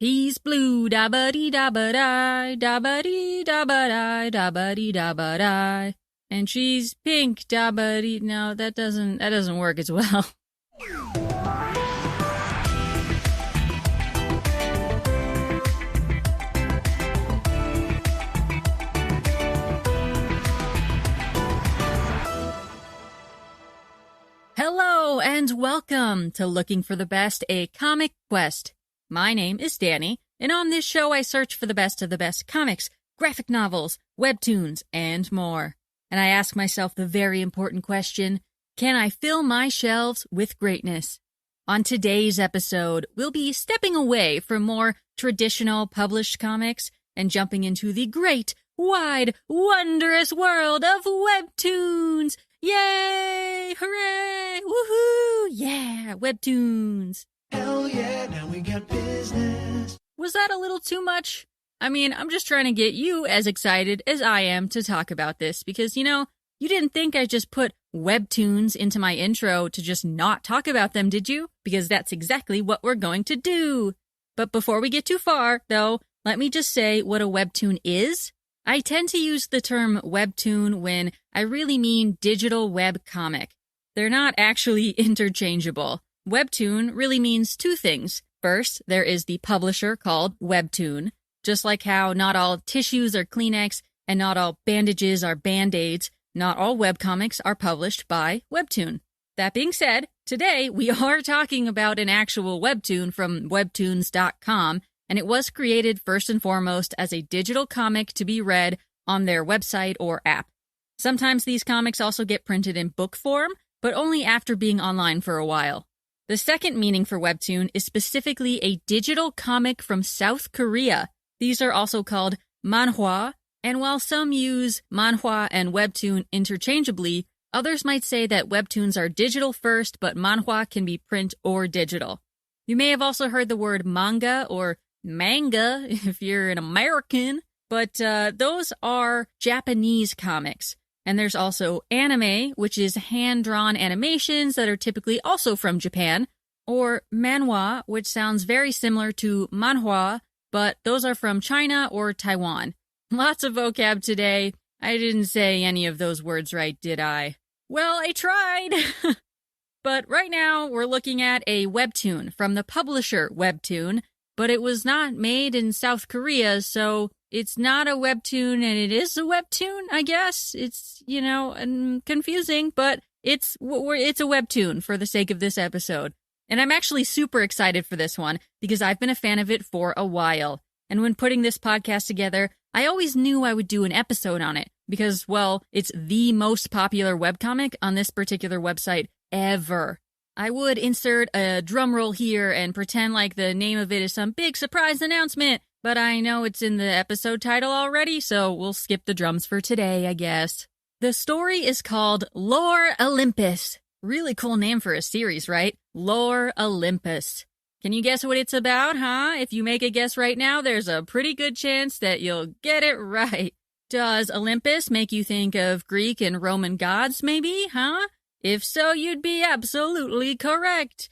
He's blue, da-ba-dee-da-ba-die, da-ba-dee-da-ba-die, da-ba-dee-da-ba-die. And she's pink, da-ba-dee. No, that doesn't work as well. Hello and welcome to Looking for the Best, a comic quest. My name is Danny, and on this show I search for the best of the best comics, graphic novels, webtoons, and more. And I ask myself the very important question, can I fill my shelves with greatness? On today's episode, we'll be stepping away from more traditional published comics and jumping into the great, wide, wondrous world of webtoons. Yay! Hooray! Woohoo! Yeah! Webtoons! Hell yeah, now we got business. Was that a little too much? I mean, I'm just trying to get you as excited as I am to talk about this because, you didn't think I just put webtoons into my intro to just not talk about them, did you? Because that's exactly what we're going to do. But before we get too far, though, let me just say what a webtoon is. I tend to use the term webtoon when I really mean digital web comic. They're not actually interchangeable. Webtoon really means two things. First, there is the publisher called Webtoon, just like how not all tissues are Kleenex and not all bandages are Band-Aids, not all webcomics are published by Webtoon. That being said, today we are talking about an actual webtoon from webtoons.com, and it was created first and foremost as a digital comic to be read on their website or app. Sometimes these comics also get printed in book form, but only after being online for a while. The second meaning for webtoon is specifically a digital comic from South Korea. These are also called manhwa, and while some use manhwa and webtoon interchangeably, others might say that webtoons are digital first, but manhwa can be print or digital. You may have also heard the word manga or manga if you're an American, but those are Japanese comics. And there's also anime, which is hand-drawn animations that are typically also from Japan, or manhwa, which sounds very similar to manhwa, but those are from China or Taiwan. Lots of vocab today. I didn't say any of those words right, did I? Well, I tried! But right now, we're looking at a webtoon from the publisher Webtoon, but it was not made in South Korea, so it's not a webtoon and it is a webtoon, I guess. It's, confusing, but it's a webtoon for the sake of this episode. And I'm actually super excited for this one because I've been a fan of it for a while. And when putting this podcast together, I always knew I would do an episode on it because, well, it's the most popular webcomic on this particular website ever. I would insert a drum roll here and pretend like the name of it is some big surprise announcement, but I know it's in the episode title already, so we'll skip the drums for today, I guess. The story is called Lore Olympus. Really cool name for a series, right? Lore Olympus. Can you guess what it's about, huh? If you make a guess right now, there's a pretty good chance that you'll get it right. Does Olympus make you think of Greek and Roman gods, maybe, huh? If so, you'd be absolutely correct.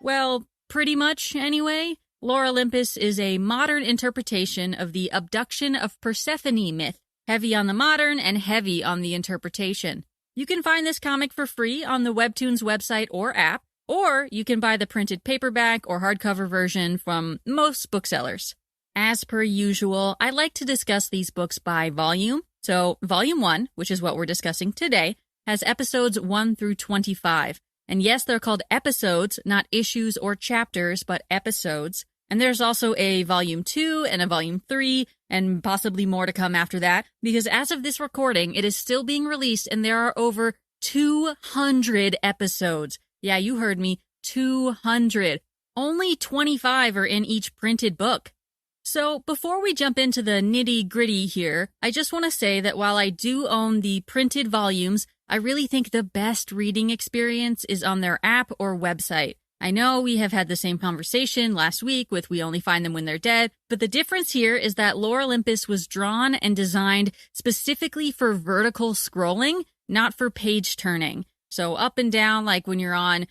Well, pretty much, anyway. Lore Olympus is a modern interpretation of the abduction of Persephone myth, heavy on the modern and heavy on the interpretation. You can find this comic for free on the Webtoons website or app, or you can buy the printed paperback or hardcover version from most booksellers. As per usual, I like to discuss these books by volume. So, Volume 1, which is what we're discussing today, has episodes 1 through 25. And yes, they're called episodes, not issues or chapters, but episodes. And there's also a Volume 2 and a Volume 3, and possibly more to come after that, because as of this recording, it is still being released, and there are over 200 episodes. Yeah, you heard me, 200. Only 25 are in each printed book. So, before we jump into the nitty-gritty here, I just want to say that while I do own the printed volumes, I really think the best reading experience is on their app or website. I know we have had the same conversation last week with We Only Find Them When They're Dead, but the difference here is that Lore Olympus was drawn and designed specifically for vertical scrolling, not for page turning. So up and down, like when you're on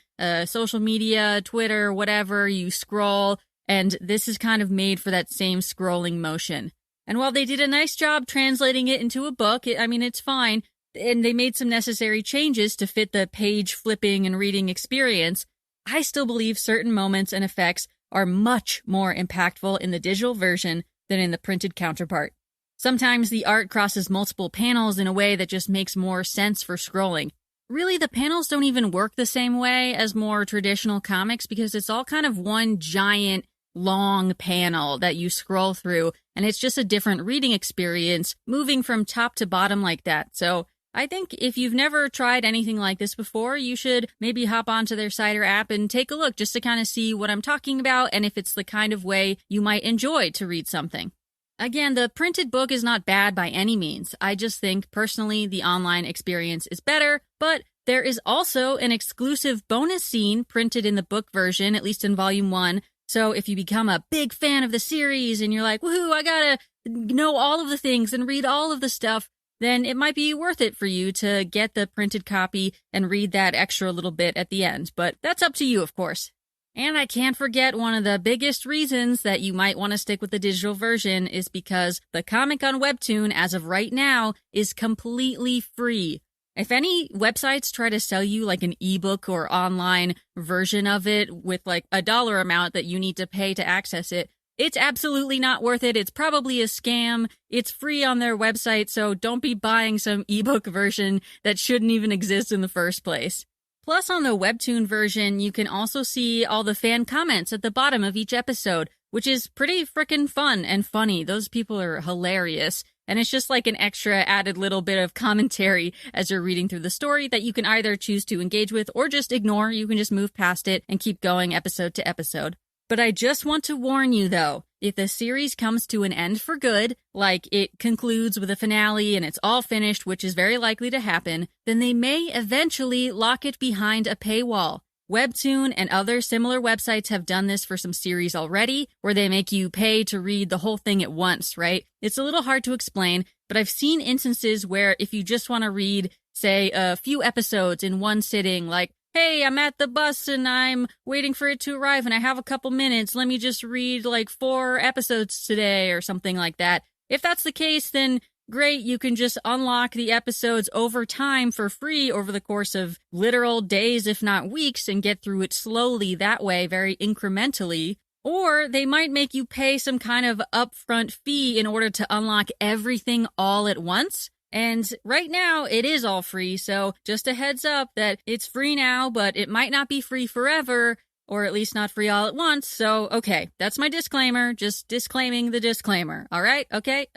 social media, Twitter, whatever, you scroll, and this is kind of made for that same scrolling motion. And while they did a nice job translating it into a book, it's fine, and they made some necessary changes to fit the page flipping and reading experience, I still believe certain moments and effects are much more impactful in the digital version than in the printed counterpart. Sometimes the art crosses multiple panels in a way that just makes more sense for scrolling. Really, the panels don't even work the same way as more traditional comics because it's all kind of one giant, long panel that you scroll through, and it's just a different reading experience moving from top to bottom like that. So I think if you've never tried anything like this before, you should maybe hop onto their site or app and take a look just to kind of see what I'm talking about and if it's the kind of way you might enjoy to read something. Again, the printed book is not bad by any means. I just think, personally, the online experience is better, but there is also an exclusive bonus scene printed in the book version, at least in Volume 1. So if you become a big fan of the series and you're like, woohoo, I gotta know all of the things and read all of the stuff, then it might be worth it for you to get the printed copy and read that extra little bit at the end. But that's up to you, of course. And I can't forget one of the biggest reasons that you might want to stick with the digital version is because the comic on Webtoon, as of right now, is completely free. If any websites try to sell you like an ebook or online version of it with like a dollar amount that you need to pay to access it, it's absolutely not worth it. It's probably a scam. It's free on their website, so don't be buying some ebook version that shouldn't even exist in the first place. Plus, on the Webtoon version, you can also see all the fan comments at the bottom of each episode, which is pretty frickin' fun and funny. Those people are hilarious. And it's just like an extra added little bit of commentary as you're reading through the story that you can either choose to engage with or just ignore. You can just move past it and keep going episode to episode. But I just want to warn you, though, if the series comes to an end for good, like it concludes with a finale and it's all finished, which is very likely to happen, then they may eventually lock it behind a paywall. Webtoon and other similar websites have done this for some series already, where they make you pay to read the whole thing at once, right? It's a little hard to explain, but I've seen instances where if you just want to read, say, a few episodes in one sitting, like, hey, I'm at the bus and I'm waiting for it to arrive and I have a couple minutes. Let me just read like 4 episodes today or something like that. If that's the case, then great. You can just unlock the episodes over time for free over the course of literal days, if not weeks, and get through it slowly that way, very incrementally. Or they might make you pay some kind of upfront fee in order to unlock everything all at once. And right now, it is all free, so just a heads up that it's free now, but it might not be free forever, or at least not free all at once, so okay, that's my disclaimer, just disclaiming the disclaimer, alright? Okay,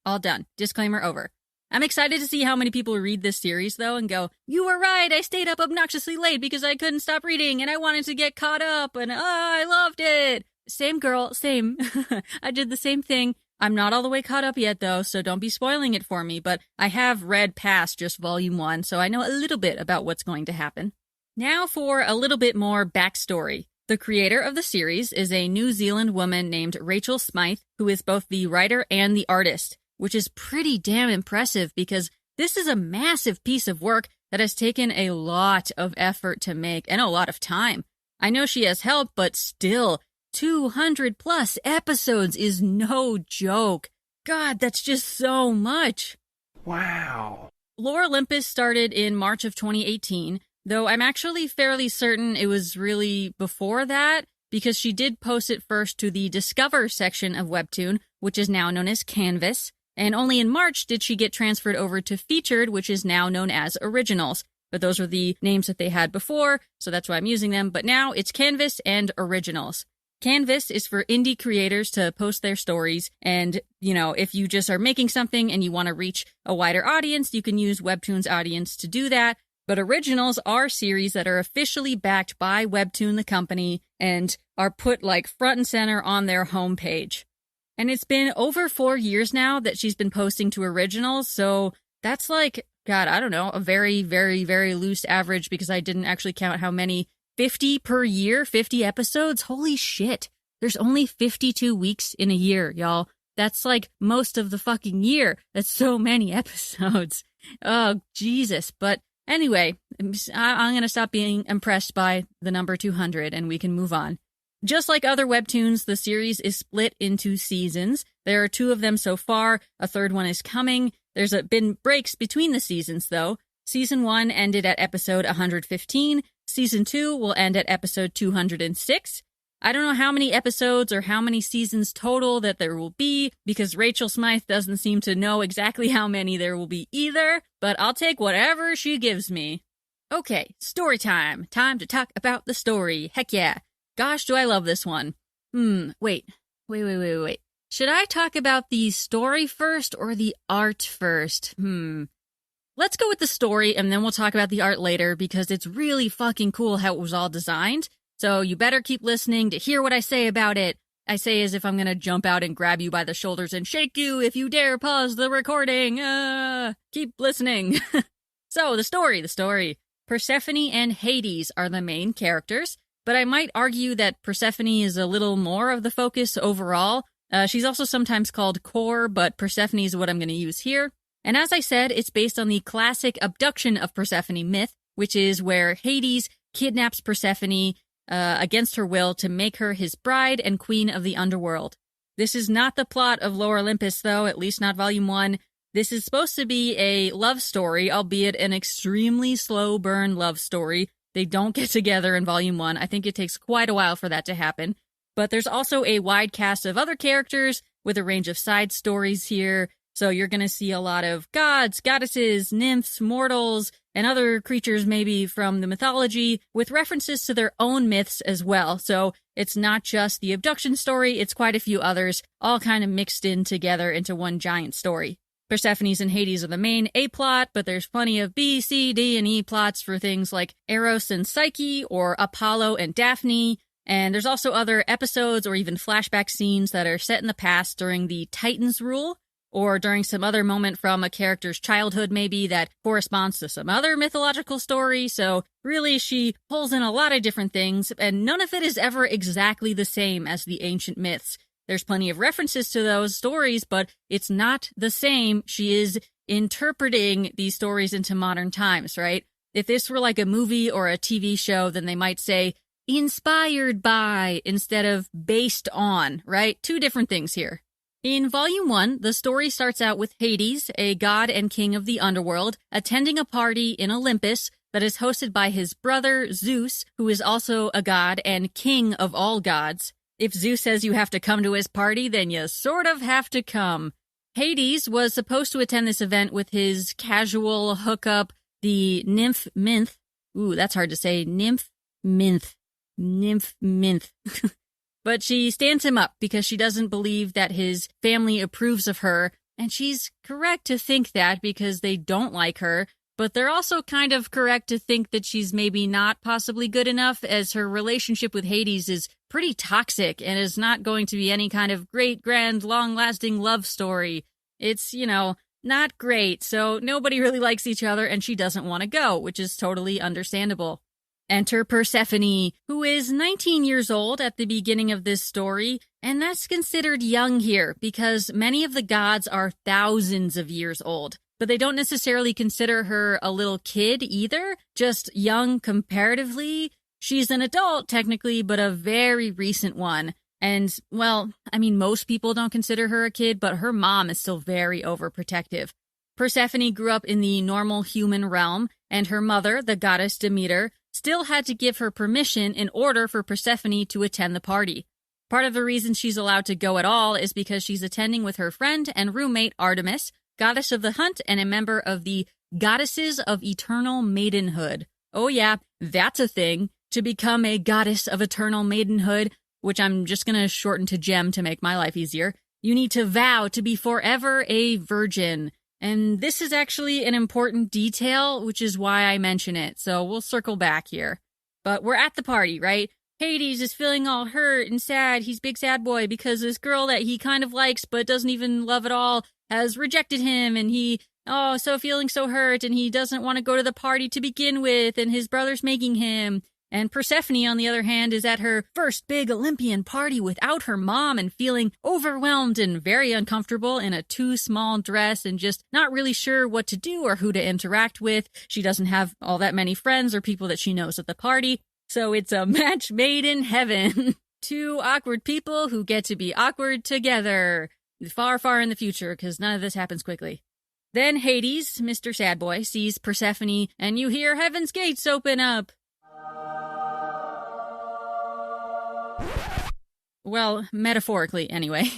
all done. Disclaimer over. I'm excited to see how many people read this series, though, and go, you were right, I stayed up obnoxiously late because I couldn't stop reading, and I wanted to get caught up, and I loved it! Same girl, same. I did the same thing. I'm not all the way caught up yet, though, so don't be spoiling it for me, but I have read past just Volume 1, so I know a little bit about what's going to happen. Now for a little bit more backstory. The creator of the series is a New Zealand woman named Rachel Smythe, who is both the writer and the artist, which is pretty damn impressive because this is a massive piece of work that has taken a lot of effort to make and a lot of time. I know she has help, but still, 200 plus episodes is no joke. God, that's just so much. Wow. Lore Olympus started in March of 2018, though I'm actually fairly certain it was really before that, because she did post it first to the Discover section of Webtoon, which is now known as Canvas, and only in March did she get transferred over to Featured, which is now known as Originals. But those were the names that they had before, so that's why I'm using them, but now it's Canvas and Originals. Canvas is for indie creators to post their stories, and, if you just are making something and you want to reach a wider audience, you can use Webtoon's audience to do that. But Originals are series that are officially backed by Webtoon, the company, and are put front and center on their homepage. And it's been over 4 years now that she's been posting to Originals, so that's God, I don't know, a very, very, very loose average because I didn't actually count how many 50 per year, 50 episodes? Holy shit. There's only 52 weeks in a year, y'all. That's most of the fucking year. That's so many episodes. Oh, Jesus. But anyway, I'm going to stop being impressed by the number 200 and we can move on. Just like other webtoons, the series is split into seasons. There are 2 of them so far. A 3rd one is coming. There's been breaks between the seasons, though. Season 1 ended at episode 115. Season 2 will end at episode 206. I don't know how many episodes or how many seasons total that there will be, because Rachel Smythe doesn't seem to know exactly how many there will be either, but I'll take whatever she gives me. Okay, story time. Time to talk about the story. Heck yeah. Gosh, do I love this one. Wait. Should I talk about the story first or the art first? Let's go with the story and then we'll talk about the art later, because it's really fucking cool how it was all designed. So you better keep listening to hear what I say about it. I say as if I'm gonna jump out and grab you by the shoulders and shake you if you dare pause the recording. Keep listening. So, the story. Persephone and Hades are the main characters, but I might argue that Persephone is a little more of the focus overall. She's also sometimes called Core, but Persephone is what I'm going to use here. And as I said, it's based on the classic abduction of Persephone myth, which is where Hades kidnaps Persephone against her will to make her his bride and queen of the underworld. This is not the plot of Lore Olympus, though, at least not Volume 1. This is supposed to be a love story, albeit an extremely slow burn love story. They don't get together in Volume 1. I think it takes quite a while for that to happen. But there's also a wide cast of other characters with a range of side stories here. So you're going to see a lot of gods, goddesses, nymphs, mortals, and other creatures maybe from the mythology with references to their own myths as well. So it's not just the abduction story, it's quite a few others, all kind of mixed in together into one giant story. Persephone's and Hades are the main A plot, but there's plenty of B, C, D, and E plots for things like Eros and Psyche or Apollo and Daphne. And there's also other episodes or even flashback scenes that are set in the past during the Titans' rule, or during some other moment from a character's childhood maybe that corresponds to some other mythological story. So really she pulls in a lot of different things, and none of it is ever exactly the same as the ancient myths. There's plenty of references to those stories, but it's not the same. She is interpreting these stories into modern times, right? If this were like a movie or a TV show, then they might say inspired by instead of based on, right? 2 different things here. In Volume 1, the story starts out with Hades, a god and king of the underworld, attending a party in Olympus that is hosted by his brother Zeus, who is also a god and king of all gods. If Zeus says you have to come to his party, then you sort of have to come. Hades was supposed to attend this event with his casual hookup, the nymph Minth. Ooh, that's hard to say. Nymph Minth. But she stands him up because she doesn't believe that his family approves of her, and she's correct to think that because they don't like her, but they're also kind of correct to think that she's maybe not possibly good enough, as her relationship with Hades is pretty toxic and is not going to be any kind of great, grand, long-lasting love story. It's, not great, so nobody really likes each other and she doesn't want to go, which is totally understandable. Enter Persephone, who is 19 years old at the beginning of this story, and that's considered young here because many of the gods are thousands of years old. But they don't necessarily consider her a little kid either, just young comparatively. She's an adult technically, but a very recent one. And, well, most people don't consider her a kid, but her mom is still very overprotective. Persephone grew up in the normal human realm, and her mother, the goddess Demeter, still had to give her permission in order for Persephone to attend the party. Part of the reason she's allowed to go at all is because she's attending with her friend and roommate Artemis, goddess of the hunt and a member of the Goddesses of Eternal Maidenhood. Oh yeah, that's a thing, to become a goddess of eternal maidenhood, which I'm just gonna shorten to gem to make my life easier. You need to vow to be forever a virgin. And this is actually an important detail, which is why I mention it, so we'll circle back here. But we're at the party, right? Hades is feeling all hurt and sad. He's big sad boy because this girl that he kind of likes but doesn't even love at all has rejected him, and so feeling so hurt, and he doesn't want to go to the party to begin with, and his brother's making him. And Persephone, on the other hand, is at her first big Olympian party without her mom and feeling overwhelmed and very uncomfortable in a too small dress and just not really sure what to do or who to interact with. She doesn't have all that many friends or people that she knows at the party, so it's a match made in heaven. Two awkward people who get to be awkward together. Far, far in the future, because none of this happens quickly. Then Hades, Mr. Sad Boy, sees Persephone, and you hear heaven's gates open up. Well, metaphorically, anyway.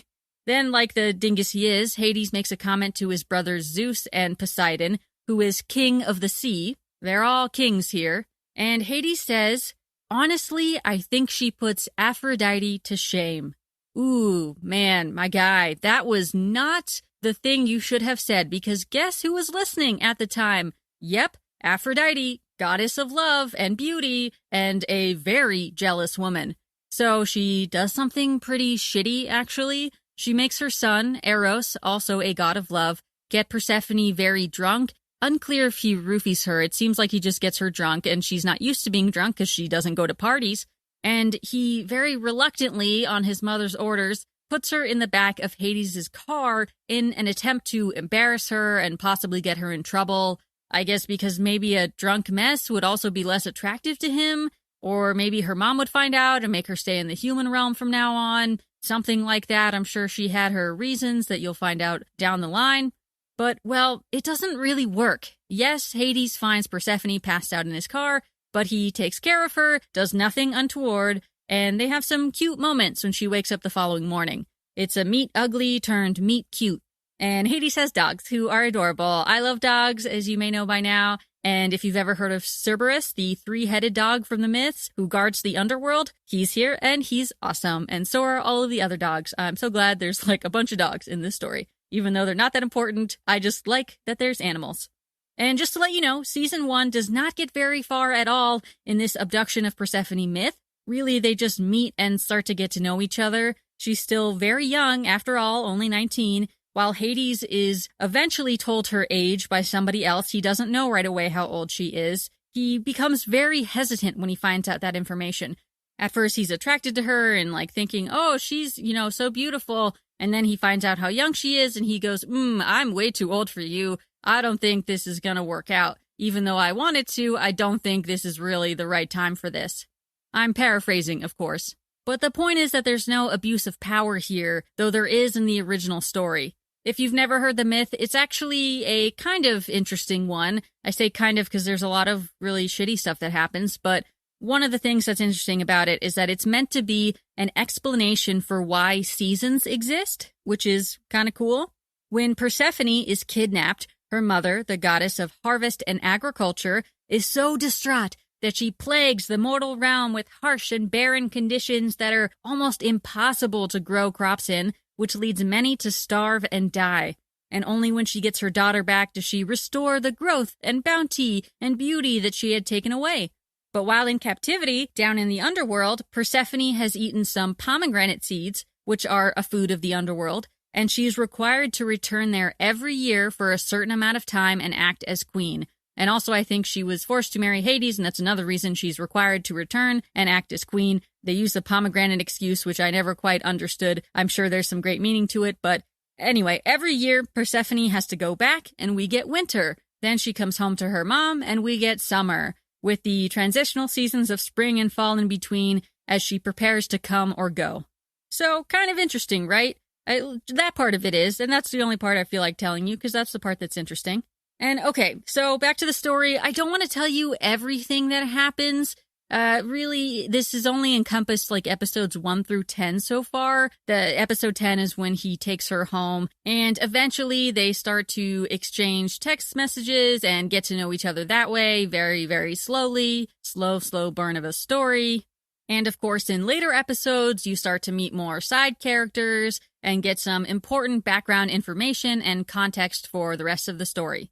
Then, like the dingus he is, Hades makes a comment to his brothers Zeus and Poseidon, who is king of the sea. They're all kings here. And Hades says, honestly, I think she puts Aphrodite to shame. Ooh, man, my guy, that was not the thing you should have said, because guess who was listening at the time? Yep, Aphrodite, goddess of love and beauty, and a very jealous woman. So she does something pretty shitty, actually. She makes her son, Eros, also a god of love, get Persephone very drunk. Unclear if he roofies her. It seems like he just gets her drunk, and she's not used to being drunk because she doesn't go to parties. And he very reluctantly, on his mother's orders, puts her in the back of Hades' car in an attempt to embarrass her and possibly get her in trouble. I guess because maybe a drunk mess would also be less attractive to him, or maybe her mom would find out and make her stay in the human realm from now on. Something like that. I'm sure she had her reasons that you'll find out down the line. But, well, it doesn't really work. Yes, Hades finds Persephone passed out in his car, but he takes care of her, does nothing untoward, and they have some cute moments when she wakes up the following morning. It's a meet ugly turned meet cute. And Hades has dogs who are adorable. I love dogs, as you may know by now. And if you've ever heard of Cerberus, the three-headed dog from the myths who guards the underworld, he's here and he's awesome. And so are all of the other dogs. I'm so glad there's like a bunch of dogs in this story. Even though they're not that important, I just like that there's animals. And just to let you know, Season 1 does not get very far at all in this abduction of Persephone myth. Really, they just meet and start to get to know each other. She's still very young, after all, only 19, while Hades is eventually told her age by somebody else. He doesn't know right away how old she is. He becomes very hesitant when he finds out that information. At first, he's attracted to her and like thinking, oh, she's, so beautiful. And then he finds out how young she is and he goes, I'm way too old for you. I don't think this is going to work out. Even though I want it to, I don't think this is really the right time for this. I'm paraphrasing, of course. But the point is that there's no abuse of power here, though there is in the original story. If you've never heard the myth, it's actually a kind of interesting one. I say kind of because there's a lot of really shitty stuff that happens, but one of the things that's interesting about it is that it's meant to be an explanation for why seasons exist, which is kind of cool. When Persephone is kidnapped, her mother, the goddess of harvest and agriculture, is so distraught that she plagues the mortal realm with harsh and barren conditions that are almost impossible to grow crops in, which leads many to starve and die. And only when she gets her daughter back does she restore the growth and bounty and beauty that she had taken away. But while in captivity, down in the underworld, Persephone has eaten some pomegranate seeds, which are a food of the underworld, and she's required to return there every year for a certain amount of time and act as queen. And also I think she was forced to marry Hades, and that's another reason she's required to return and act as queen. They use the pomegranate excuse, which I never quite understood. I'm sure there's some great meaning to it, but anyway, every year Persephone has to go back and we get winter. Then she comes home to her mom and we get summer, with the transitional seasons of spring and fall in between as she prepares to come or go. So, kind of interesting, right? That part of it is, and that's the only part I feel like telling you, because that's the part that's interesting. And okay, so back to the story. I don't want to tell you everything that happens. Really, this has only encompassed like episodes 1 through 10 so far. The episode 10 is when he takes her home, and eventually they start to exchange text messages and get to know each other that way, very, very slowly. Slow burn of a story. And of course, in later episodes, you start to meet more side characters and get some important background information and context for the rest of the story.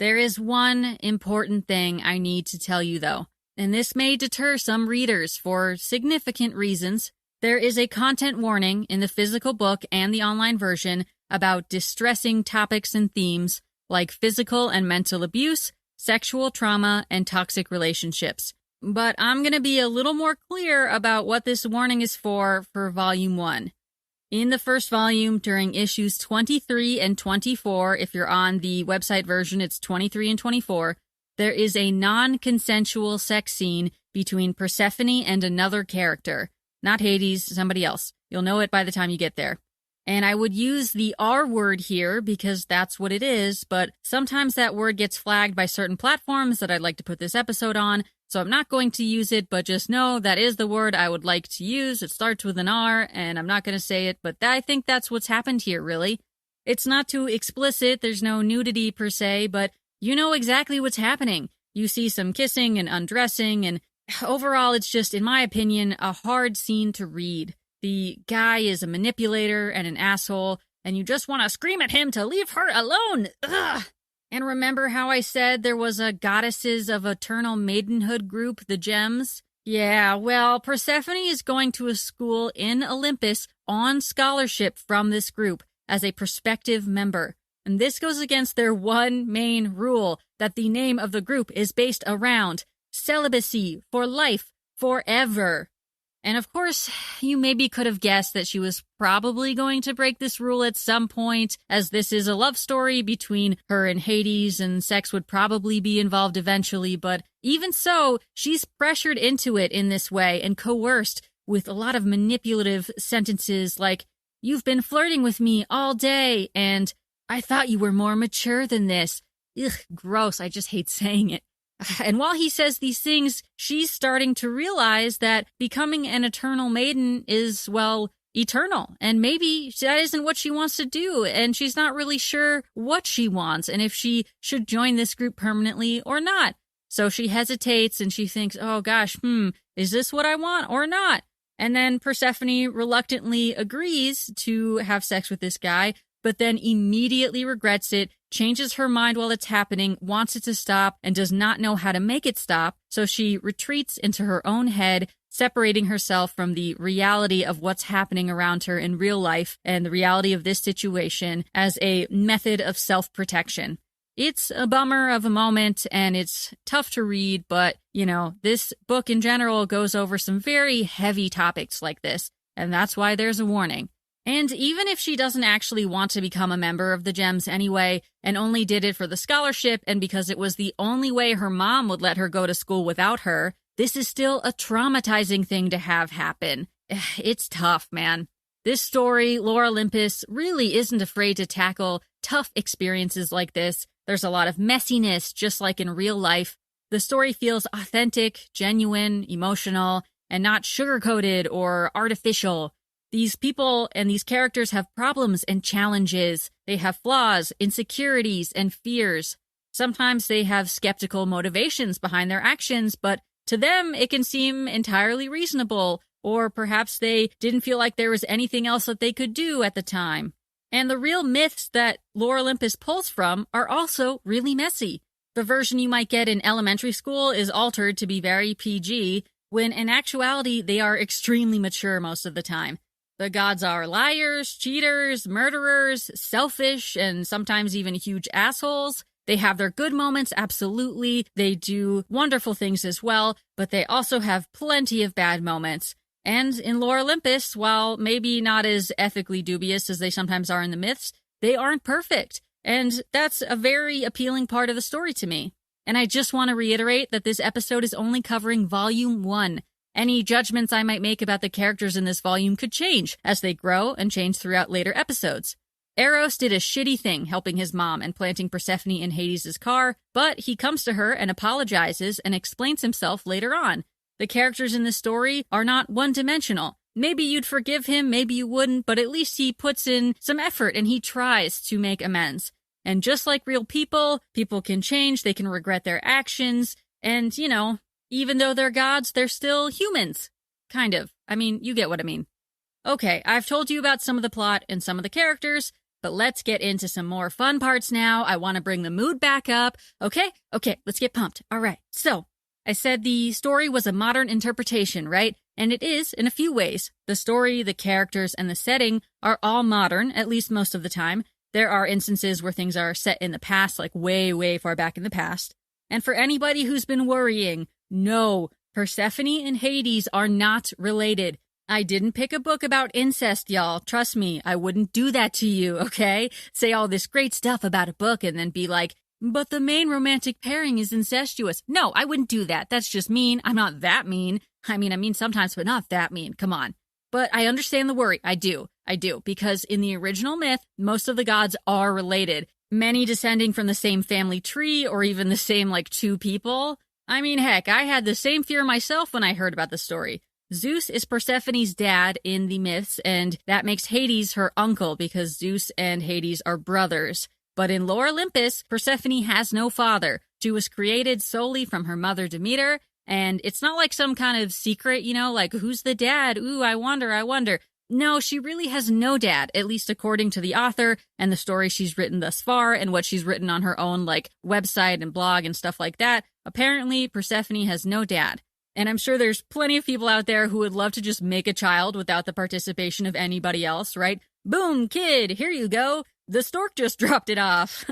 There is one important thing I need to tell you, though, and this may deter some readers for significant reasons. There is a content warning in the physical book and the online version about distressing topics and themes like physical and mental abuse, sexual trauma, and toxic relationships. But I'm going to be a little more clear about what this warning is for Volume 1. In the first volume, during issues 23 and 24, if you're on the website version, it's 23 and 24, there is a non-consensual sex scene between Persephone and another character. Not Hades, somebody else. You'll know it by the time you get there. And I would use the R word here because that's what it is, but sometimes that word gets flagged by certain platforms that I'd like to put this episode on, so I'm not going to use it, but just know that is the word I would like to use. It starts with an R, and I'm not going to say it, but I think that's what's happened here, really. It's not too explicit, there's no nudity per se, but you know exactly what's happening. You see some kissing and undressing, and overall it's just, in my opinion, a hard scene to read. The guy is a manipulator and an asshole, and you just want to scream at him to leave her alone. Ugh! And remember how I said there was a Goddesses of Eternal Maidenhood group, the Gems? Yeah, well, Persephone is going to a school in Olympus on scholarship from this group as a prospective member. And this goes against their one main rule, that the name of the group is based around celibacy for life, forever. And of course, you maybe could have guessed that she was probably going to break this rule at some point, as this is a love story between her and Hades, and sex would probably be involved eventually, but even so, she's pressured into it in this way and coerced with a lot of manipulative sentences like, "You've been flirting with me all day," and "I thought you were more mature than this." Ugh, gross, I just hate saying it. And while he says these things, she's starting to realize that becoming an eternal maiden is, well, eternal. And maybe that isn't what she wants to do, and she's not really sure what she wants and if she should join this group permanently or not. So she hesitates and she thinks, oh gosh, is this what I want or not? And then Persephone reluctantly agrees to have sex with this guy, but then immediately regrets it, changes her mind while it's happening, wants it to stop, and does not know how to make it stop, so she retreats into her own head, separating herself from the reality of what's happening around her in real life and the reality of this situation as a method of self-protection. It's a bummer of a moment, and it's tough to read, but, this book in general goes over some very heavy topics like this, and that's why there's a warning. And even if she doesn't actually want to become a member of the Gems anyway, and only did it for the scholarship and because it was the only way her mom would let her go to school without her, this is still a traumatizing thing to have happen. It's tough, man. This story, Lore Olympus, really isn't afraid to tackle tough experiences like this. There's a lot of messiness, just like in real life. The story feels authentic, genuine, emotional, and not sugar-coated or artificial. These people and these characters have problems and challenges. They have flaws, insecurities, and fears. Sometimes they have skeptical motivations behind their actions, but to them it can seem entirely reasonable, or perhaps they didn't feel like there was anything else that they could do at the time. And the real myths that Lore Olympus pulls from are also really messy. The version you might get in elementary school is altered to be very PG, when in actuality they are extremely mature most of the time. The gods are liars, cheaters, murderers, selfish, and sometimes even huge assholes. They have their good moments, absolutely. They do wonderful things as well, but they also have plenty of bad moments. And in Lore Olympus, while maybe not as ethically dubious as they sometimes are in the myths, they aren't perfect. And that's a very appealing part of the story to me. And I just want to reiterate that this episode is only covering Volume 1. Any judgments I might make about the characters in this volume could change as they grow and change throughout later episodes. Eros did a shitty thing helping his mom and planting Persephone in Hades' car, but he comes to her and apologizes and explains himself later on. The characters in this story are not one-dimensional. Maybe you'd forgive him, maybe you wouldn't, but at least he puts in some effort and he tries to make amends. And just like real people, people can change, they can regret their actions, and, even though they're gods, they're still humans. Kind of. I mean, you get what I mean. Okay, I've told you about some of the plot and some of the characters, but let's get into some more fun parts now. I want to bring the mood back up. Okay, let's get pumped. All right, so I said the story was a modern interpretation, right? And it is in a few ways. The story, the characters, and the setting are all modern, at least most of the time. There are instances where things are set in the past, like way, way far back in the past. And for anybody who's been worrying, no, Persephone and Hades are not related. I didn't pick a book about incest, y'all. Trust me, I wouldn't do that to you, okay? Say all this great stuff about a book and then be like, but the main romantic pairing is incestuous. No, I wouldn't do that. That's just mean. I'm not that mean. I mean sometimes, but not that mean. Come on. But I understand the worry. I do, because in the original myth, most of the gods are related, many descending from the same family tree or even the same, like, two people. I mean, heck, I had the same fear myself when I heard about the story. Zeus is Persephone's dad in the myths, and that makes Hades her uncle because Zeus and Hades are brothers. But in Lore Olympus, Persephone has no father. She was created solely from her mother Demeter, and it's not like some kind of secret, like, who's the dad? Ooh, I wonder. No, she really has no dad, at least according to the author and the story she's written thus far and what she's written on her own, like, website and blog and stuff like that. Apparently, Persephone has no dad. And I'm sure there's plenty of people out there who would love to just make a child without the participation of anybody else, right? Boom, kid, here you go. The stork just dropped it off.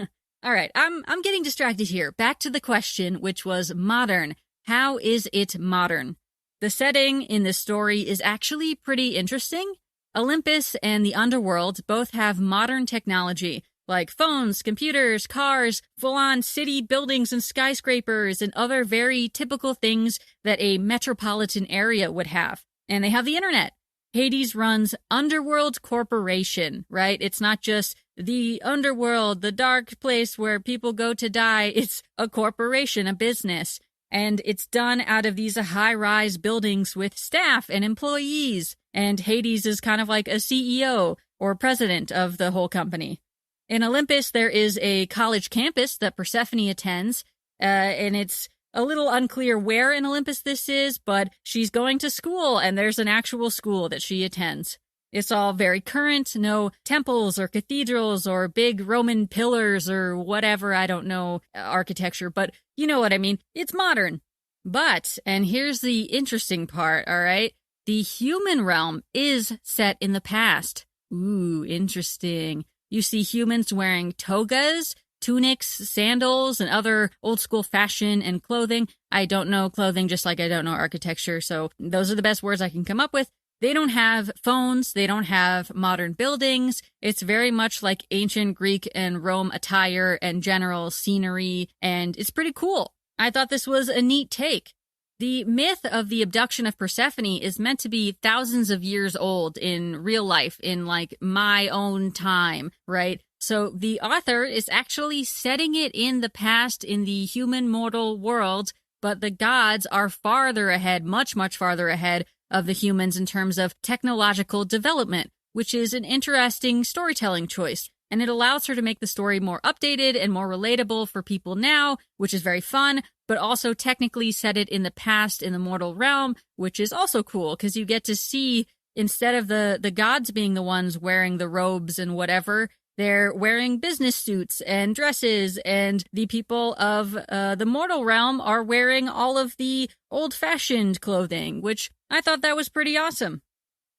All right, I'm getting distracted here. Back to the question, which was modern. How is it modern? The setting in this story is actually pretty interesting. Olympus and the underworld both have modern technology, like phones, computers, cars, full-on city buildings and skyscrapers, and other very typical things that a metropolitan area would have. And they have the internet. Hades runs Underworld Corporation, right? It's not just the underworld, the dark place where people go to die. It's a corporation, a business. And it's done out of these high-rise buildings with staff and employees. And Hades is kind of like a CEO or president of the whole company. In Olympus, there is a college campus that Persephone attends, and it's a little unclear where in Olympus this is, but she's going to school, and there's an actual school that she attends. It's all very current, no temples or cathedrals or big Roman pillars or whatever, I don't know, architecture, but you know what I mean. It's modern. But, and here's the interesting part, all right? The human realm is set in the past. Ooh, interesting. You see humans wearing togas, tunics, sandals, and other old-school fashion and clothing. I don't know clothing, just like I don't know architecture, so those are the best words I can come up with. They don't have phones. They don't have modern buildings. It's very much like ancient Greek and Rome attire and general scenery, and it's pretty cool. I thought this was a neat take. The myth of the abduction of Persephone is meant to be thousands of years old in real life, in like my own time, right? So the author is actually setting it in the past in the human mortal world, but the gods are farther ahead, much, much farther ahead of the humans in terms of technological development, which is an interesting storytelling choice. And it allows her to make the story more updated and more relatable for people now, which is very fun, but also technically set it in the past in the mortal realm, which is also cool because you get to see, instead of the gods being the ones wearing the robes and whatever, they're wearing business suits and dresses, and the people of the mortal realm are wearing all of the old-fashioned clothing, which I thought that was pretty awesome.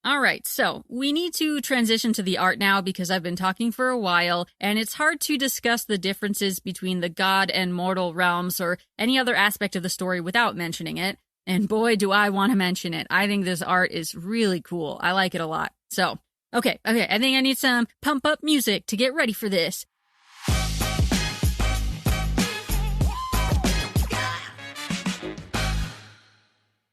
All right, so we need to transition to the art now because I've been talking for a while, and it's hard to discuss the differences between the god and mortal realms or any other aspect of the story without mentioning it. And boy, do I want to mention it. I think this art is really cool. I like it a lot. So, okay, I think I need some pump-up music to get ready for this.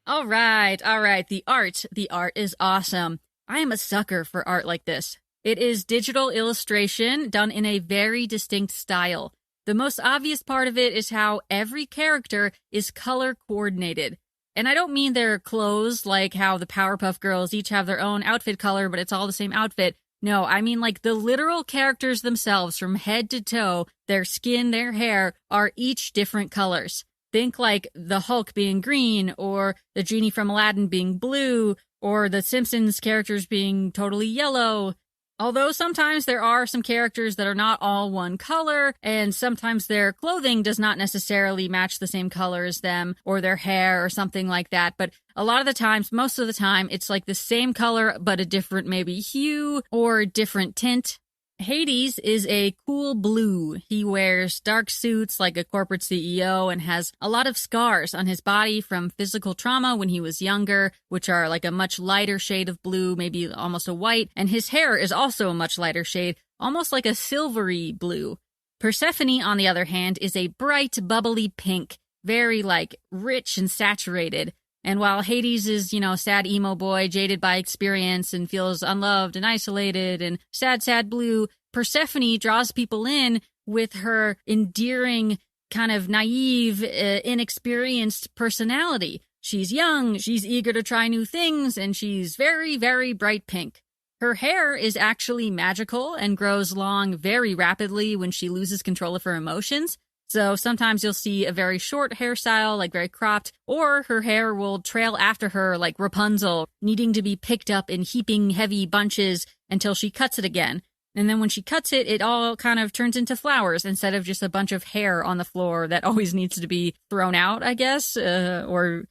All right. The art is awesome. I am a sucker for art like this. It is digital illustration done in a very distinct style. The most obvious part of it is how every character is color coordinated. And I don't mean their clothes, like how the Powerpuff Girls each have their own outfit color, but it's all the same outfit. No, I mean like the literal characters themselves from head to toe, their skin, their hair, are each different colors. Think like the Hulk being green, or the genie from Aladdin being blue, or the Simpsons characters being totally yellow. Although sometimes there are some characters that are not all one color, and sometimes their clothing does not necessarily match the same color as them, or their hair or something like that. But a lot of the times, most of the time, it's like the same color, but a different maybe hue or different tint. Hades is a cool blue. He wears dark suits like a corporate CEO and has a lot of scars on his body from physical trauma when he was younger, which are like a much lighter shade of blue, maybe almost a white, and his hair is also a much lighter shade, almost like a silvery blue. Persephone, on the other hand, is a bright, bubbly pink, very like rich and saturated. And while Hades is, sad emo boy, jaded by experience and feels unloved and isolated and sad blue, Persephone draws people in with her endearing, kind of naive, inexperienced personality. She's young, she's eager to try new things, and she's very, very bright pink. Her hair is actually magical and grows long very rapidly when she loses control of her emotions. So sometimes you'll see a very short hairstyle, like very cropped, or her hair will trail after her like Rapunzel, needing to be picked up in heaping heavy bunches until she cuts it again. And then when she cuts it, it all kind of turns into flowers instead of just a bunch of hair on the floor that always needs to be thrown out, I guess. Or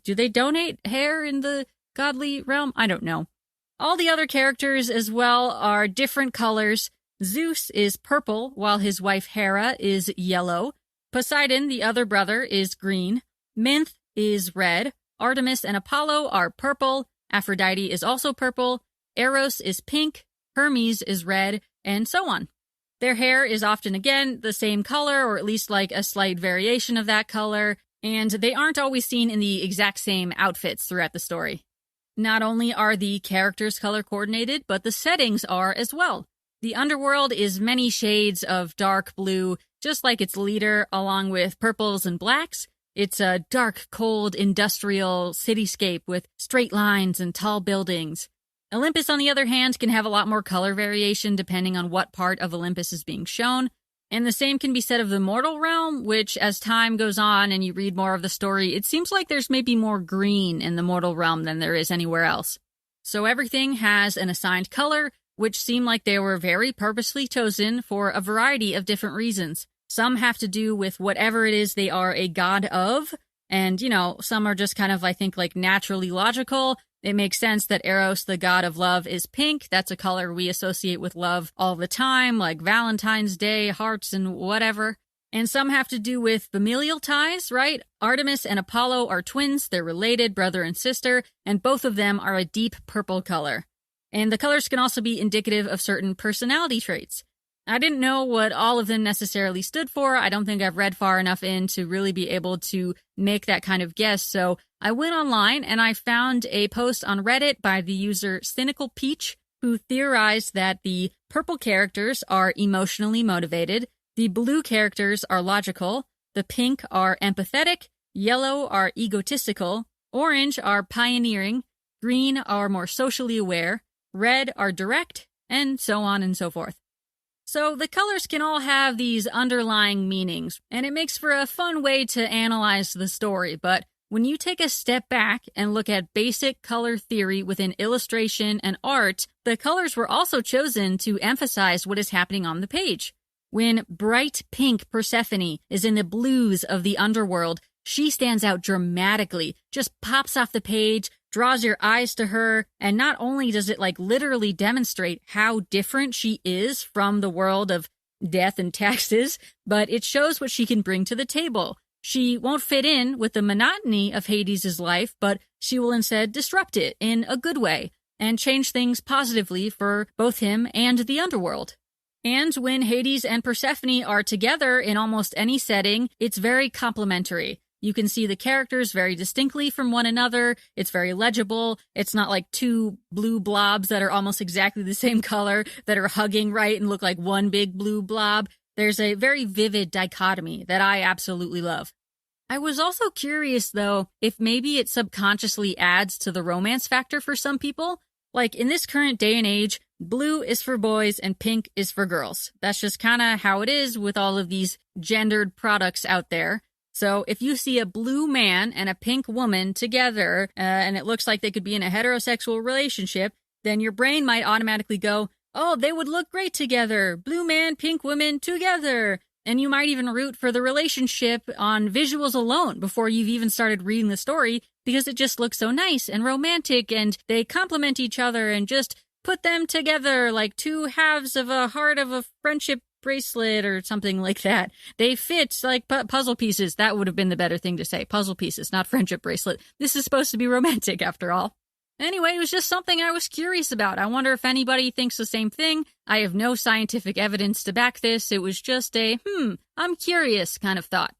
do they donate hair in the godly realm? I don't know. All the other characters as well are different colors. Zeus is purple, while his wife Hera is yellow. Poseidon, the other brother, is green. Minth is red. Artemis and Apollo are purple. Aphrodite is also purple. Eros is pink. Hermes is red, and so on. Their hair is often, again, the same color, or at least like a slight variation of that color, and they aren't always seen in the exact same outfits throughout the story. Not only are the characters color coordinated, but the settings are as well. The underworld is many shades of dark blue, just like its leader, along with purples and blacks. It's a dark, cold, industrial cityscape with straight lines and tall buildings. Olympus, on the other hand, can have a lot more color variation depending on what part of Olympus is being shown. And the same can be said of the mortal realm, which as time goes on and you read more of the story, it seems like there's maybe more green in the mortal realm than there is anywhere else. So everything has an assigned color, which seem like they were very purposely chosen for a variety of different reasons. Some have to do with whatever it is they are a god of, and, some are just kind of, I think, like naturally logical. It makes sense that Eros, the god of love, is pink. That's a color we associate with love all the time, like Valentine's Day, hearts, and whatever. And some have to do with familial ties, right? Artemis and Apollo are twins. They're related, brother and sister, and both of them are a deep purple color. And the colors can also be indicative of certain personality traits. I didn't know what all of them necessarily stood for. I don't think I've read far enough in to really be able to make that kind of guess. So I went online and I found a post on Reddit by the user Cynical Peach, who theorized that the purple characters are emotionally motivated, the blue characters are logical, the pink are empathetic, yellow are egotistical, orange are pioneering, green are more socially aware, red are direct, and so on and so forth. So the colors can all have these underlying meanings, and it makes for a fun way to analyze the story, but when you take a step back and look at basic color theory within illustration and art, the colors were also chosen to emphasize what is happening on the page. When bright pink Persephone is in the blues of the underworld, she stands out dramatically, just pops off the page, draws your eyes to her, and not only does it literally demonstrate how different she is from the world of death and taxes, but it shows what she can bring to the table. She won't fit in with the monotony of Hades' life, but she will instead disrupt it in a good way and change things positively for both him and the underworld. And when Hades and Persephone are together in almost any setting, it's very complementary. You can see the characters very distinctly from one another. It's very legible. It's not like two blue blobs that are almost exactly the same color that are hugging right and look like one big blue blob. There's a very vivid dichotomy that I absolutely love. I was also curious, though, if maybe it subconsciously adds to the romance factor for some people. Like, in this current day and age, blue is for boys and pink is for girls. That's just kind of how it is with all of these gendered products out there. So if you see a blue man and a pink woman together, and it looks like they could be in a heterosexual relationship, then your brain might automatically go, oh, they would look great together. Blue man, pink woman together. And you might even root for the relationship on visuals alone before you've even started reading the story, because it just looks so nice and romantic, and they complement each other, and just put them together like two halves of a heart of a friendship bracelet or something like that. They fit like puzzle pieces. That would have been the better thing to say. Puzzle pieces, not friendship bracelet. This is supposed to be romantic after all. Anyway, it was just something I was curious about. I wonder if anybody thinks the same thing. I have no scientific evidence to back this. It was just a, I'm curious kind of thought.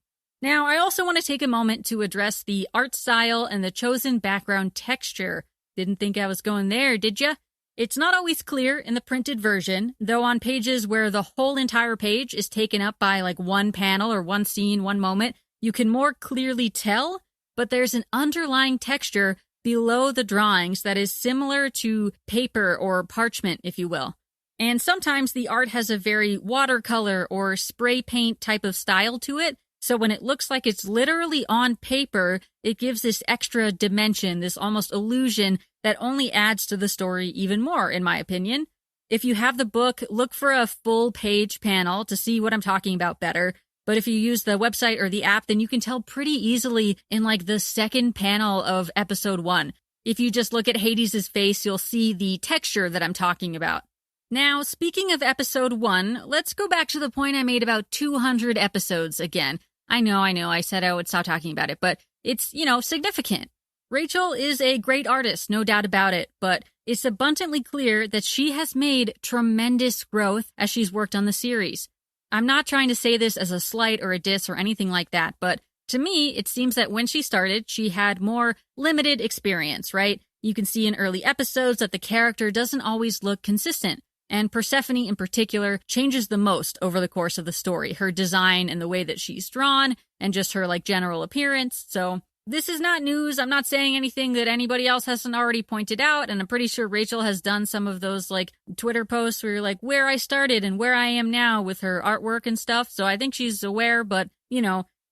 Now, I also want to take a moment to address the art style and the chosen background texture. Didn't think I was going there, did ya? It's not always clear in the printed version, though on pages where the whole entire page is taken up by like one panel or one scene, one moment, you can more clearly tell, but there's an underlying texture below the drawings that is similar to paper or parchment, if you will. And sometimes the art has a very watercolor or spray paint type of style to it, so when it looks like it's literally on paper, it gives this extra dimension, this almost illusion that only adds to the story even more, in my opinion. If you have the book, look for a full page panel to see what I'm talking about better. But if you use the website or the app, then you can tell pretty easily in like the second panel of episode 1. If you just look at Hades' face, you'll see the texture that I'm talking about. Now, speaking of episode 1, let's go back to the point I made about 200 episodes again. I know, I said I would stop talking about it, but it's, significant. Rachel is a great artist, no doubt about it, but it's abundantly clear that she has made tremendous growth as she's worked on the series. I'm not trying to say this as a slight or a diss or anything like that, but to me, it seems that when she started, she had more limited experience, right? You can see in early episodes that the character doesn't always look consistent. And Persephone in particular changes the most over the course of the story, her design and the way that she's drawn and just her general appearance. So this is not news. I'm not saying anything that anybody else hasn't already pointed out. And I'm pretty sure Rachel has done some of those Twitter posts where you're like where I started and where I am now with her artwork and stuff. So I think she's aware, but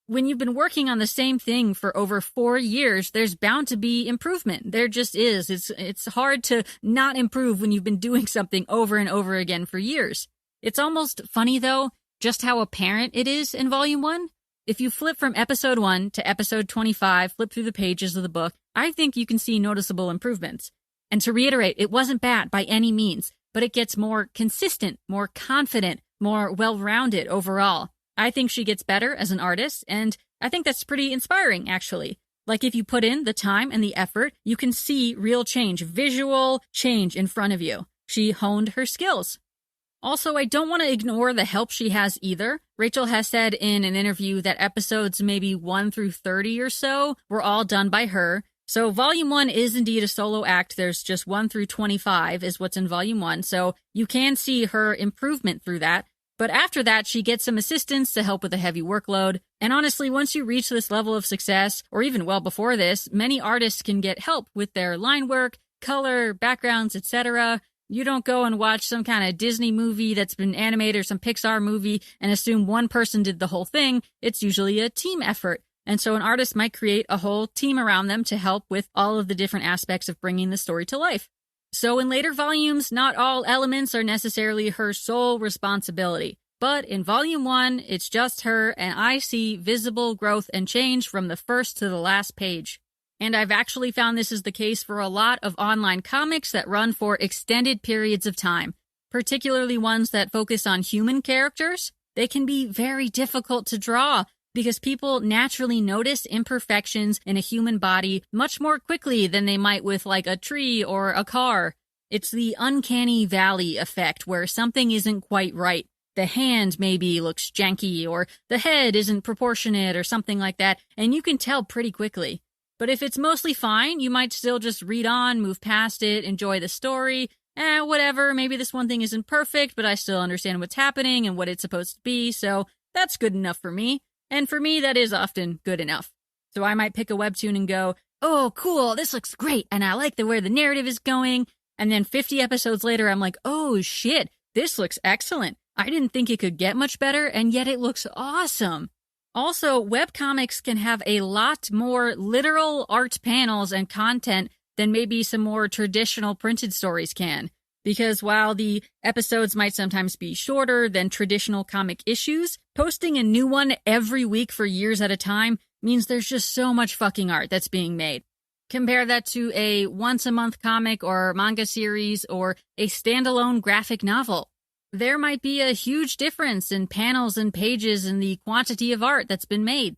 when you've been working on the same thing for over 4 years, there's bound to be improvement. There just is. It's hard to not improve when you've been doing something over and over again for years. It's almost funny, though, just how apparent it is in Volume 1. If you flip from episode 1 to episode 25, flip through the pages of the book, I think you can see noticeable improvements. And to reiterate, it wasn't bad by any means, but it gets more consistent, more confident, more well-rounded overall. I think she gets better as an artist, and I think that's pretty inspiring, actually. If you put in the time and the effort, you can see real change, visual change in front of you. She honed her skills. Also, I don't want to ignore the help she has either. Rachel has said in an interview that episodes maybe 1 through 30 or so were all done by her. So Volume 1 is indeed a solo act. There's just 1 through 25 is what's in Volume 1, so you can see her improvement through that. But after that, she gets some assistance to help with the heavy workload. And honestly, once you reach this level of success, or even well before this, many artists can get help with their line work, color, backgrounds, etc. You don't go and watch some kind of Disney movie that's been animated or some Pixar movie and assume one person did the whole thing. It's usually a team effort. And so an artist might create a whole team around them to help with all of the different aspects of bringing the story to life. So in later volumes, not all elements are necessarily her sole responsibility. But in Volume 1, it's just her, and I see visible growth and change from the first to the last page. And I've actually found this is the case for a lot of online comics that run for extended periods of time, particularly ones that focus on human characters. They can be very difficult to draw because people naturally notice imperfections in a human body much more quickly than they might with a tree or a car. It's the uncanny valley effect where something isn't quite right. The hand maybe looks janky, or the head isn't proportionate, or something like that, and you can tell pretty quickly. But if it's mostly fine, you might still just read on, move past it, enjoy the story. Whatever, maybe this one thing isn't perfect, but I still understand what's happening and what it's supposed to be, so that's good enough for me. And for me, that is often good enough. So I might pick a webtoon and go, oh, cool, this looks great, and I like where the narrative is going. And then 50 episodes later, I'm like, oh shit, this looks excellent. I didn't think it could get much better, and yet it looks awesome. Also, webcomics can have a lot more literal art panels and content than maybe some more traditional printed stories can. Because while the episodes might sometimes be shorter than traditional comic issues, posting a new one every week for years at a time means there's just so much fucking art that's being made. Compare that to a once-a-month comic or manga series or a standalone graphic novel. There might be a huge difference in panels and pages and the quantity of art that's been made.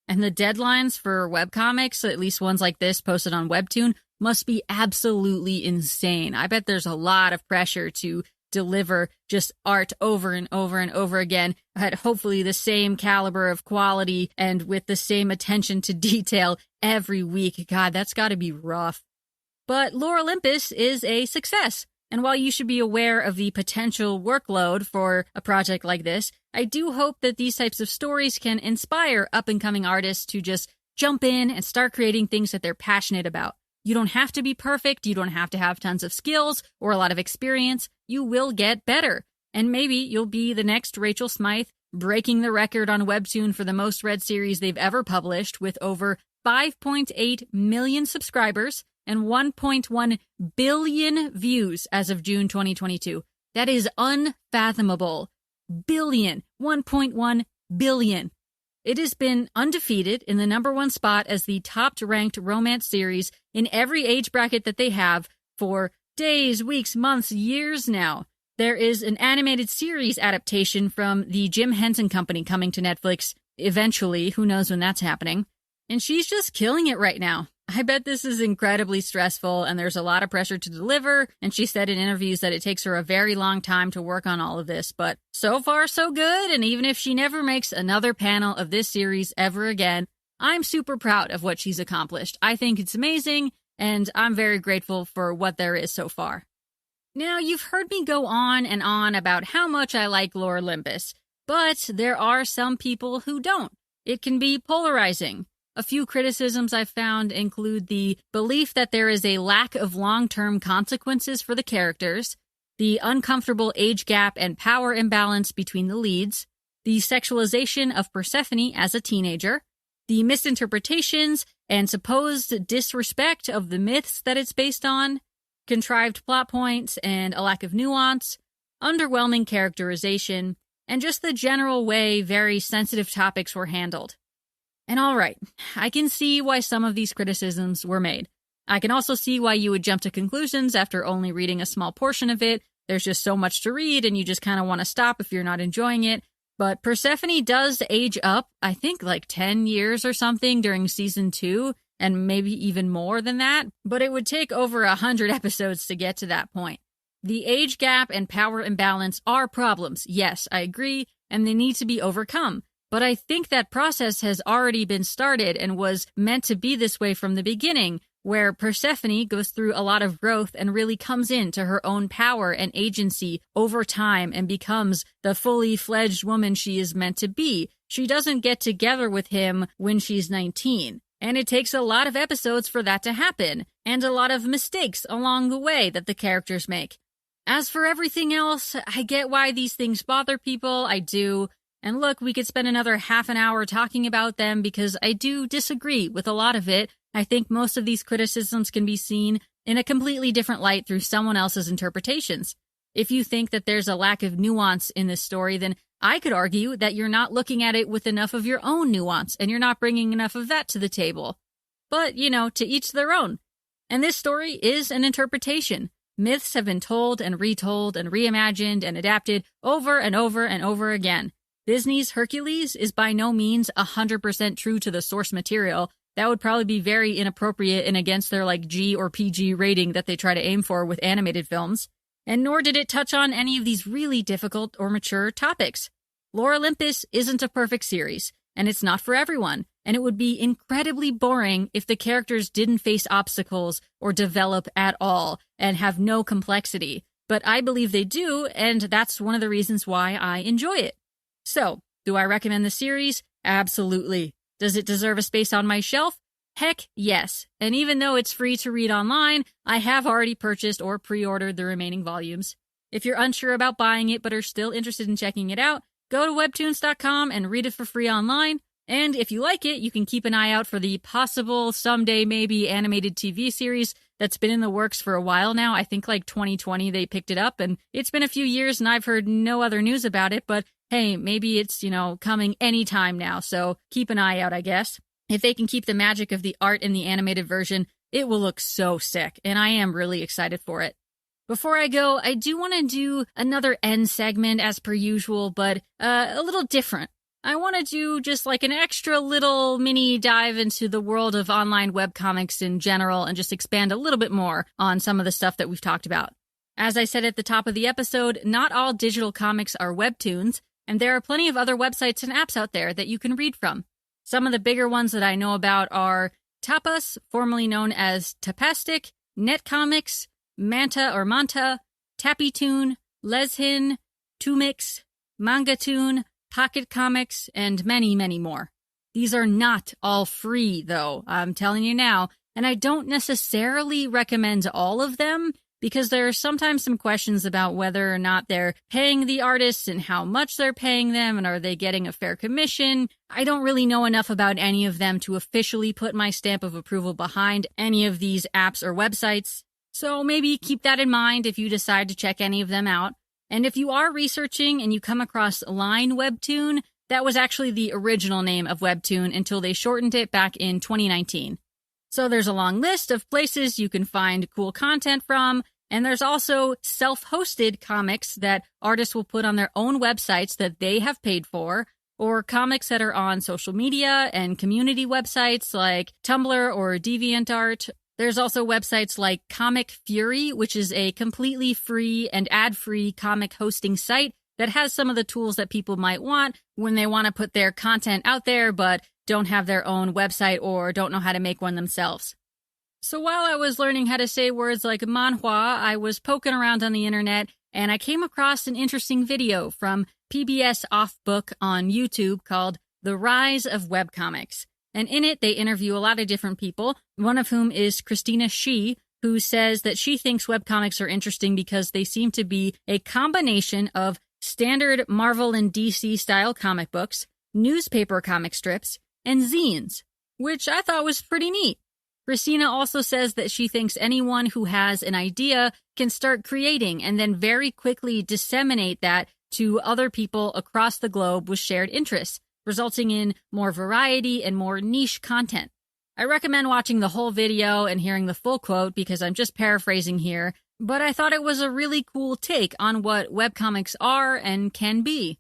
And the deadlines for webcomics, at least ones like this posted on Webtoon, must be absolutely insane. I bet there's a lot of pressure to deliver just art over and over and over again at hopefully the same caliber of quality and with the same attention to detail every week. God, that's got to be rough. But Lore Olympus is a success. And while you should be aware of the potential workload for a project like this, I do hope that these types of stories can inspire up-and-coming artists to just jump in and start creating things that they're passionate about. You don't have to be perfect, you don't have to have tons of skills or a lot of experience. You will get better. And maybe you'll be the next Rachel Smythe, breaking the record on Webtoon for the most read series they've ever published with over 5.8 million subscribers and 1.1 billion views as of June 2022. That is unfathomable. Billion. 1.1 billion. It has been undefeated in the #1 spot as the top-ranked romance series in every age bracket that they have for days, weeks, months, years now. There is an animated series adaptation from the Jim Henson Company coming to Netflix eventually. Who knows when that's happening? And she's just killing it right now. I bet this is incredibly stressful and there's a lot of pressure to deliver, and she said in interviews that it takes her a very long time to work on all of this, but so far so good, and even if she never makes another panel of this series ever again, I'm super proud of what she's accomplished. I think it's amazing, and I'm very grateful for what there is so far. Now, you've heard me go on and on about how much I like Lore Olympus, but there are some people who don't. It can be polarizing. A few criticisms I've found include the belief that there is a lack of long-term consequences for the characters, the uncomfortable age gap and power imbalance between the leads, the sexualization of Persephone as a teenager, the misinterpretations and supposed disrespect of the myths that it's based on, contrived plot points and a lack of nuance, underwhelming characterization, and just the general way very sensitive topics were handled. And all right, I can see why some of these criticisms were made. I can also see why you would jump to conclusions after only reading a small portion of it. There's just so much to read and you just kind of want to stop if you're not enjoying it. But Persephone does age up, I think like 10 years or something during season 2, and maybe even more than that. But it would take over 100 episodes to get to that point. The age gap and power imbalance are problems. Yes, I agree, and they need to be overcome. But I think that process has already been started and was meant to be this way from the beginning, where Persephone goes through a lot of growth and really comes into her own power and agency over time and becomes the fully fledged woman she is meant to be. She doesn't get together with him when she's 19. And it takes a lot of episodes for that to happen, and a lot of mistakes along the way that the characters make. As for everything else, I get why these things bother people, I do. And look, we could spend another half an hour talking about them because I do disagree with a lot of it. I think most of these criticisms can be seen in a completely different light through someone else's interpretations. If you think that there's a lack of nuance in this story, then I could argue that you're not looking at it with enough of your own nuance and you're not bringing enough of that to the table. But, to each their own. And this story is an interpretation. Myths have been told and retold and reimagined and adapted over and over and over again. Disney's Hercules is by no means 100% true to the source material. That would probably be very inappropriate and against their G or PG rating that they try to aim for with animated films. And nor did it touch on any of these really difficult or mature topics. Lore Olympus isn't a perfect series, and it's not for everyone, and it would be incredibly boring if the characters didn't face obstacles or develop at all and have no complexity. But I believe they do, and that's one of the reasons why I enjoy it. So, do I recommend the series? Absolutely. Does it deserve a space on my shelf? Heck yes. And even though it's free to read online, I have already purchased or pre-ordered the remaining volumes. If you're unsure about buying it but are still interested in checking it out, go to webtoons.com and read it for free online. And if you like it, you can keep an eye out for the possible, someday maybe, animated TV series that's been in the works for a while now. I think 2020 they picked it up, and it's been a few years and I've heard no other news about it, but hey, maybe it's, coming anytime now, so keep an eye out, I guess. If they can keep the magic of the art in the animated version, it will look so sick, and I am really excited for it. Before I go, I do want to do another end segment as per usual, but a little different. I want to do just an extra little mini dive into the world of online webcomics in general and just expand a little bit more on some of the stuff that we've talked about. As I said at the top of the episode, not all digital comics are webtoons, and there are plenty of other websites and apps out there that you can read from. Some of the bigger ones that I know about are Tapas, formerly known as Tapastic, Netcomics, Manta, Tappytoon, Leshin, Tumix, Mangatoon, Pocket Comics, and many, many more. These are not all free, though, I'm telling you now, and I don't necessarily recommend all of them because there are sometimes some questions about whether or not they're paying the artists and how much they're paying them and are they getting a fair commission. I don't really know enough about any of them to officially put my stamp of approval behind any of these apps or websites. So maybe keep that in mind if you decide to check any of them out. And if you are researching and you come across Line Webtoon, that was actually the original name of Webtoon until they shortened it back in 2019. So there's a long list of places you can find cool content from, and there's also self-hosted comics that artists will put on their own websites that they have paid for, or comics that are on social media and community websites like Tumblr or DeviantArt. There's also websites like Comic Fury, which is a completely free and ad-free comic hosting site that has some of the tools that people might want when they want to put their content out there but don't have their own website or don't know how to make one themselves. So while I was learning how to say words like manhwa, I was poking around on the internet and I came across an interesting video from PBS Offbook on YouTube called The Rise of Webcomics. And in it, they interview a lot of different people, one of whom is Christina Shi, who says that she thinks webcomics are interesting because they seem to be a combination of standard Marvel and DC style comic books, newspaper comic strips, and zines, which I thought was pretty neat. Christina also says that she thinks anyone who has an idea can start creating and then very quickly disseminate that to other people across the globe with shared interests, resulting in more variety and more niche content. I recommend watching the whole video and hearing the full quote because I'm just paraphrasing here, but I thought it was a really cool take on what webcomics are and can be.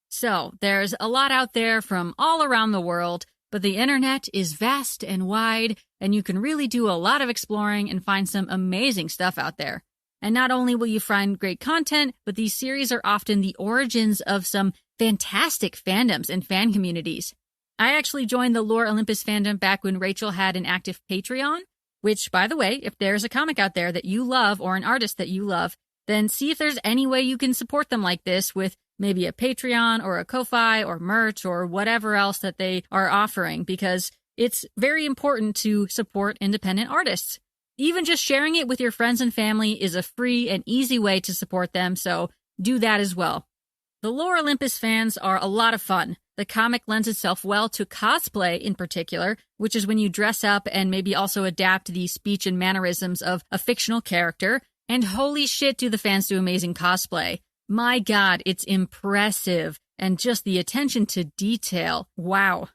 So, there's a lot out there from all around the world, but the internet is vast and wide, and you can really do a lot of exploring and find some amazing stuff out there. And not only will you find great content, but these series are often the origins of some fantastic fandoms and fan communities. I actually joined the Lore Olympus fandom back when Rachel had an active Patreon, which, by the way, if there's a comic out there that you love or an artist that you love, then see if there's any way you can support them like this with maybe a Patreon or a Ko-Fi or merch or whatever else that they are offering, because it's very important to support independent artists. Even just sharing it with your friends and family is a free and easy way to support them, so do that as well. The Lore Olympus fans are a lot of fun. The comic lends itself well to cosplay in particular, which is when you dress up and maybe also adapt the speech and mannerisms of a fictional character. And holy shit, do the fans do amazing cosplay. My God, it's impressive. And just the attention to detail. Wow.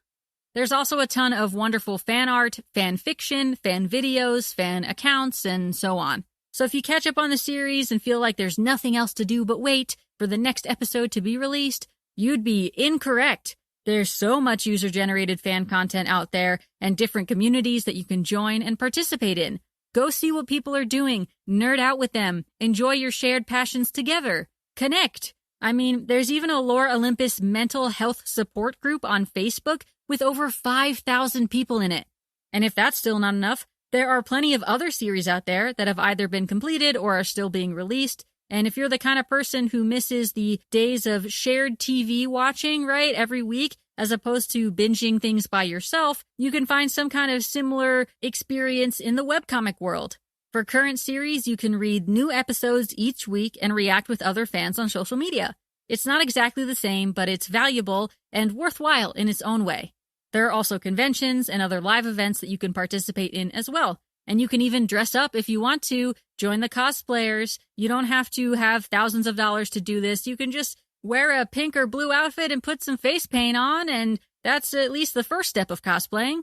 There's also a ton of wonderful fan art, fan fiction, fan videos, fan accounts, and so on. So if you catch up on the series and feel like there's nothing else to do but wait for the next episode to be released, you'd be incorrect. There's so much user-generated fan content out there and different communities that you can join and participate in. Go see what people are doing, nerd out with them, enjoy your shared passions together, connect. I mean, there's even a Lore Olympus mental health support group on Facebook with over 5,000 people in it. And if that's still not enough, there are plenty of other series out there that have either been completed or are still being released. And if you're the kind of person who misses the days of shared TV watching, right, every week, as opposed to binging things by yourself, you can find some kind of similar experience in the webcomic world. For current series, you can read new episodes each week and react with other fans on social media. It's not exactly the same, but it's valuable and worthwhile in its own way. There are also conventions and other live events that you can participate in as well. And you can even dress up if you want to, join the cosplayers. You don't have to have thousands of dollars to do this. You can just wear a pink or blue outfit and put some face paint on, and that's at least the first step of cosplaying.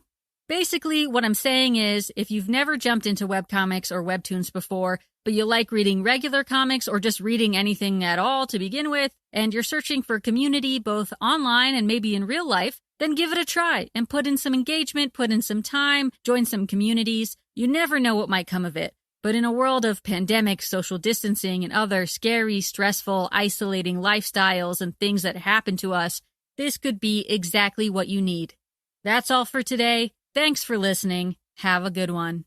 Basically, what I'm saying is, if you've never jumped into webcomics or webtoons before, but you like reading regular comics or just reading anything at all to begin with, and you're searching for community both online and maybe in real life, then give it a try and put in some engagement, put in some time, join some communities. You never know what might come of it. But in a world of pandemic, social distancing, and other scary, stressful, isolating lifestyles and things that happen to us, this could be exactly what you need. That's all for today. Thanks for listening. Have a good one.